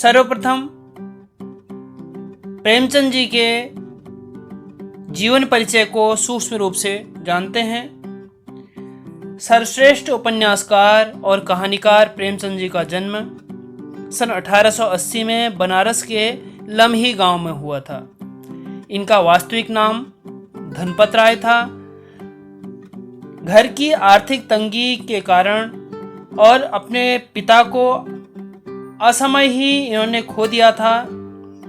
सर्वप्रथम प्रेमचंद जी के जीवन परिचय को सूक्ष्म रूप से जानते हैं। सर्वश्रेष्ठ उपन्यासकार और कहानीकार प्रेमचंद जी का जन्म सन 1880 में बनारस के लम्ही गांव में हुआ था। इनका वास्तविक नाम धनपत राय था। घर की आर्थिक तंगी के कारण और अपने पिता को असमय ही इन्होंने खो दिया था,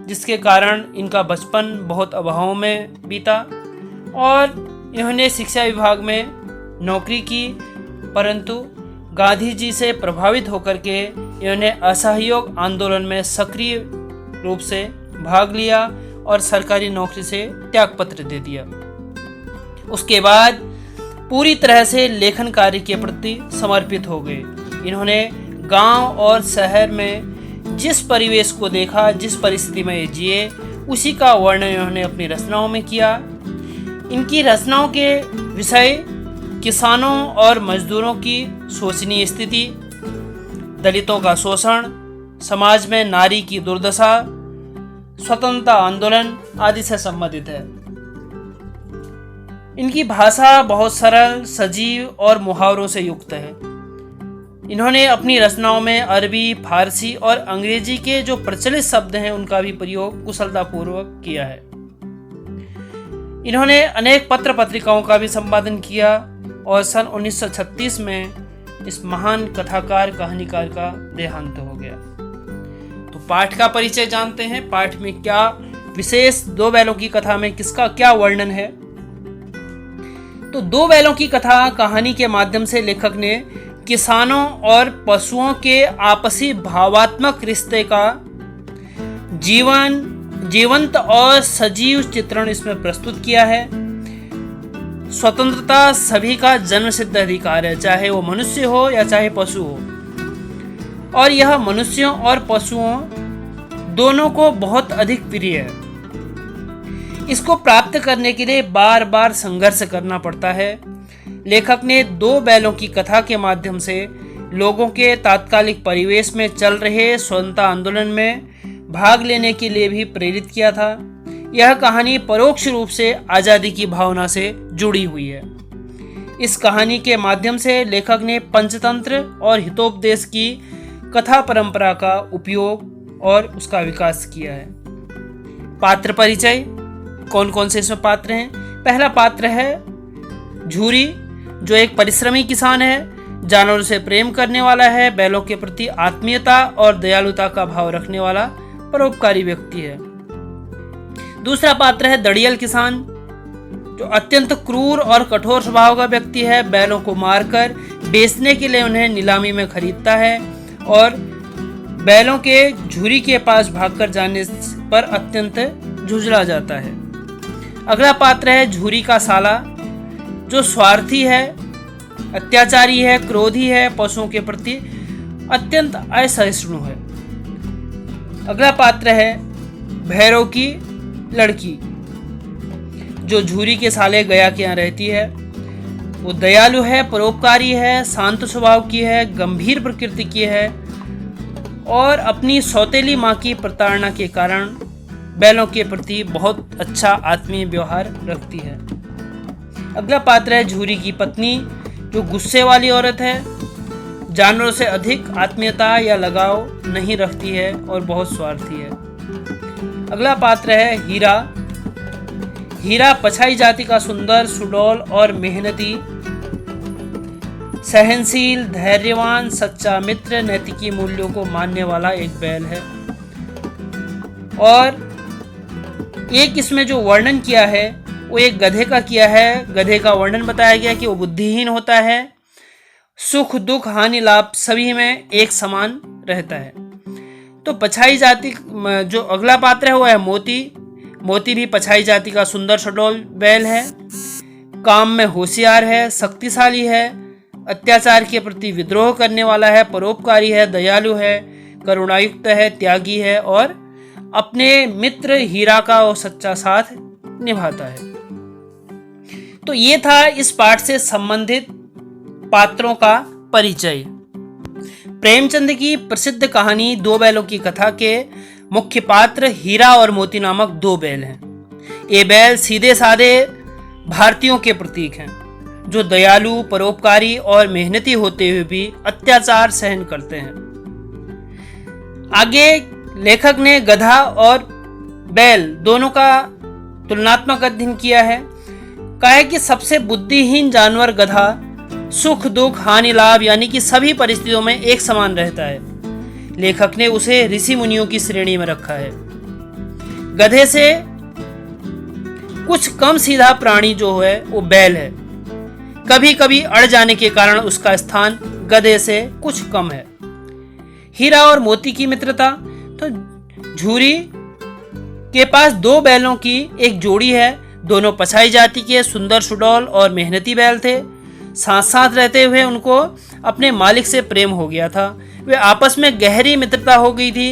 जिसके कारण इनका बचपन बहुत अभाव में बीता और इन्होंने शिक्षा विभाग में नौकरी की, परंतु गांधी जी से प्रभावित होकर के इन्होंने असहयोग आंदोलन में सक्रिय रूप से भाग लिया और सरकारी नौकरी से त्यागपत्र दे दिया। उसके बाद पूरी तरह से लेखन कार्य के प्रति समर्पित हो गए। इन्होंने गांव और शहर में जिस परिवेश को देखा, जिस परिस्थिति में जिए, उसी का वर्णन इन्होंने अपनी रचनाओं में किया। इनकी रचनाओं के विषय किसानों और मजदूरों की शोचनीय स्थिति, दलितों का शोषण, समाज में नारी की दुर्दशा, स्वतंत्रता आंदोलन आदि से संबंधित है। इनकी भाषा बहुत सरल, सजीव और मुहावरों से युक्त है। इन्होंने अपनी रचनाओं में अरबी, फारसी और अंग्रेजी के जो प्रचलित शब्द हैं उनका भी प्रयोग कुशलतापूर्वक किया है। इन्होंने अनेक पत्र पत्रिकाओं का भी संपादन किया और सन 1936 में इस महान कथाकार कहानीकार का देहांत हो गया। तो पाठ का परिचय जानते हैं। पाठ में क्या विशेष दो बैलों की कथा में किसका क्या वर्णन है। तो दो बैलों की कथा कहानी के माध्यम से लेखक ने किसानों और पशुओं के आपसी भावात्मक रिश्ते का जीवंत और सजीव चित्रण इसमें प्रस्तुत किया है। स्वतंत्रता सभी का जन्मसिद्ध अधिकार है, चाहे वो मनुष्य हो या चाहे पशु हो, और यह मनुष्यों और पशुओं दोनों को बहुत अधिक प्रिय है। इसको प्राप्त करने के लिए बार बार संघर्ष करना पड़ता है। लेखक ने दो बैलों की कथा के माध्यम से लोगों के तात्कालिक परिवेश में चल रहे स्वतंत्रता आंदोलन में भाग लेने के लिए भी प्रेरित किया था। यह कहानी परोक्ष रूप से आज़ादी की भावना से जुड़ी हुई है। इस कहानी के माध्यम से लेखक ने पंचतंत्र और हितोपदेश की कथा परंपरा का उपयोग और उसका विकास किया है। पात्र परिचय, कौन कौन से इसमें पात्र हैं। पहला पात्र है झूरी, जो एक परिश्रमी किसान है, जानवरों से प्रेम करने वाला है, बैलों के प्रति आत्मीयता और दयालुता का भाव रखने वाला परोपकारी व्यक्ति है। दूसरा पात्र है दड़ियल किसान, जो अत्यंत क्रूर और कठोर स्वभाव का व्यक्ति है। बैलों को मारकर बेचने के लिए उन्हें नीलामी में खरीदता है और बैलों के झूरी के पास भागकर जाने पर अत्यंत झुंझला जाता है। अगला पात्र है झूरी का साला, जो स्वार्थी है, अत्याचारी है, क्रोधी है, पशुओं के प्रति अत्यंत असहिष्णु है। अगला पात्र है भैरव की लड़की, जो झूरी के साले गया के यहाँ रहती है। वो दयालु है, परोपकारी है, शांत स्वभाव की है, गंभीर प्रकृति की है और अपनी सौतेली माँ की प्रताड़ना के कारण बैलों के प्रति बहुत अच्छा आत्मीय व्यवहार रखती है। अगला पात्र है झूरी की पत्नी, जो गुस्से वाली औरत है, जानवरों से अधिक आत्मीयता या लगाव नहीं रखती है और बहुत स्वार्थी है। अगला पात्र है हीरा। हीरा पछाई जाति का सुंदर, सुडौल और मेहनती, सहनशील, धैर्यवान, सच्चा मित्र, नैतिकी मूल्यों को मानने वाला एक बैल है। और एक इसमें जो वर्णन किया है वो एक गधे का किया है। गधे का वर्णन बताया गया कि वो बुद्धिहीन होता है, सुख दुख हानि लाभ सभी में एक समान रहता है। तो पछाई जाति जो अगला पात्र है वो है मोती। मोती भी पछाई जाति का सुंदर सुडौल बैल है, काम में होशियार है, शक्तिशाली है, अत्याचार के प्रति विद्रोह करने वाला है, परोपकारी है, दयालु है, करुणायुक्त है, त्यागी है और अपने मित्र हीरा का वो सच्चा साथ निभाता है। तो ये था इस पाठ से संबंधित पात्रों का परिचय। प्रेमचंद की प्रसिद्ध कहानी दो बैलों की कथा के मुख्य पात्र हीरा और मोती नामक दो बैल हैं। ये बैल सीधे साधे भारतीयों के प्रतीक हैं, जो दयालु, परोपकारी और मेहनती होते हुए भी अत्याचार सहन करते हैं। आगे लेखक ने गधा और बैल दोनों का तुलनात्मक अध्ययन किया है। कहा है कि सबसे बुद्धिहीन जानवर गधा सुख दुख हानि लाभ यानी कि सभी परिस्थितियों में एक समान रहता है। लेखक ने उसे ऋषि मुनियों की श्रेणी में रखा है। गधे से कुछ कम सीधा प्राणी जो है वो बैल है। कभी कभी अड़ जाने के कारण उसका स्थान गधे से कुछ कम है। हीरा और मोती की मित्रता, तो झूरी के पास दो बैलों की एक जोड़ी है। दोनों पछाई जाति के सुंदर सुडौल और मेहनती बैल थे। साथ साथ रहते हुए उनको अपने मालिक से प्रेम हो गया था। वे आपस में गहरी मित्रता हो गई थी।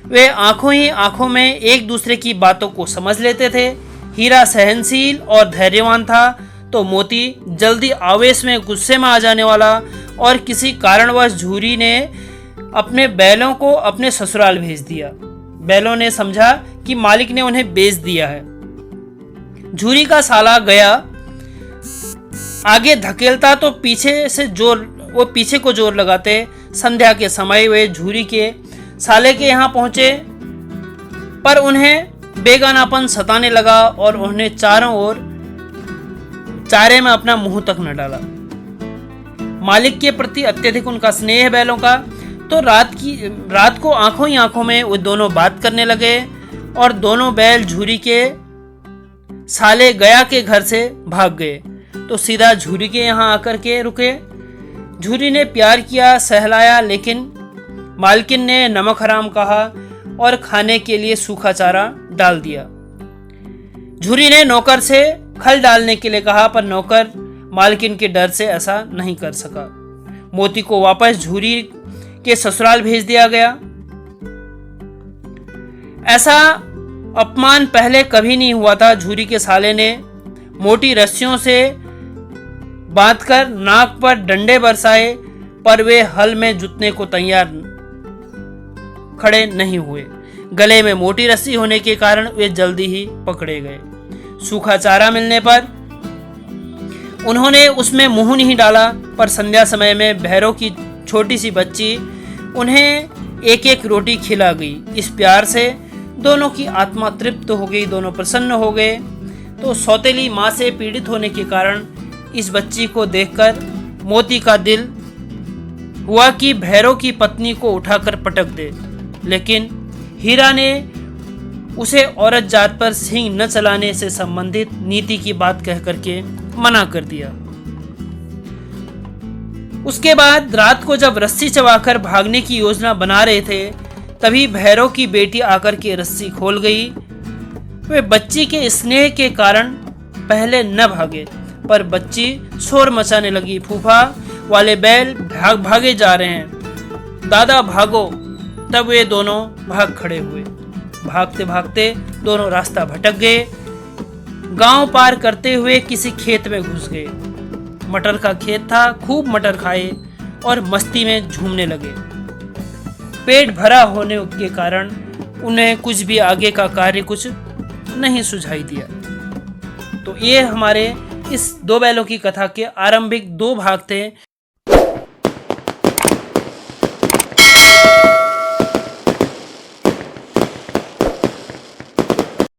वे आंखों ही आंखों में एक दूसरे की बातों को समझ लेते थे। हीरा सहनशील और धैर्यवान था, तो मोती जल्दी आवेश में गुस्से में आ जाने वाला, और किसी कारणवश झूरी ने अपने बैलों को अपने ससुराल भेज दिया। बैलों ने समझा कि मालिक ने उन्हें बेच दिया है। झूरी का साला गया आगे धकेलता तो वो पीछे को जोर लगाते। संध्या के समय वे झूरी के साले के यहाँ पहुंचे, पर उन्हें बेगानापन सताने लगा और उन्हें चारों ओर चारे में अपना मुंह तक न डाला। मालिक के प्रति अत्यधिक उनका स्नेह बैलों का, तो रात को आंखों ही आंखों में वो दोनों बात करने लगे, और दोनों बैल झूरी के साले गया के घर से भाग गए तो सीधा झूरी के यहाँ आकर के रुके। झूरी ने प्यार किया, सहलाया, लेकिन मालकिन ने नमक हराम कहा और खाने के लिए सूखा चारा डाल दिया। झूरी ने नौकर से खल डालने के लिए कहा, पर नौकर मालकिन के डर से ऐसा नहीं कर सका। मोती को वापस झूरी के ससुराल भेज दिया गया। ऐसा अपमान पहले कभी नहीं हुआ था। झूरी के साले ने मोटी रस्सियों से बांधकर नाक पर डंडे बरसाए, पर वे हल में जुतने को तैयार खड़े नहीं हुए। गले में मोटी रस्सी होने के कारण वे जल्दी ही पकड़े गए। सूखा चारा मिलने पर उन्होंने उसमें मुंह नहीं डाला, पर संध्या समय में भैरव की छोटी सी बच्ची उन्हें एक एक रोटी खिला गई। इस प्यार से दोनों की आत्मा तृप्त हो गई, दोनों प्रसन्न हो गए। तो सौतेली माँ से पीड़ित होने के कारण इस बच्ची को देखकर मोती का दिल हुआ कि भैरव की पत्नी को उठाकर पटक दे, लेकिन हीरा ने उसे औरत जात पर सींग न चलाने से संबंधित नीति की बात कह करके मना कर दिया। उसके बाद रात को जब रस्सी चबाकर भागने की योजना बना रहे थे, तभी भैरव की बेटी आकर के रस्सी खोल गई। वे बच्ची के स्नेह के कारण पहले न भागे, पर बच्ची शोर मचाने लगी, फूफा वाले बैल भागे जा रहे हैं, दादा भागो। तब वे दोनों भाग खड़े हुए। भागते भागते दोनों रास्ता भटक गए। गांव पार करते हुए किसी खेत में घुस गए। मटर का खेत था। खूब मटर खाए और मस्ती में झूमने लगे। पेट भरा होने के कारण उन्हें कुछ भी आगे का कार्य कुछ नहीं सुझाई दिया। तो ये हमारे इस दो बैलों की कथा के आरंभिक दो भाग थे,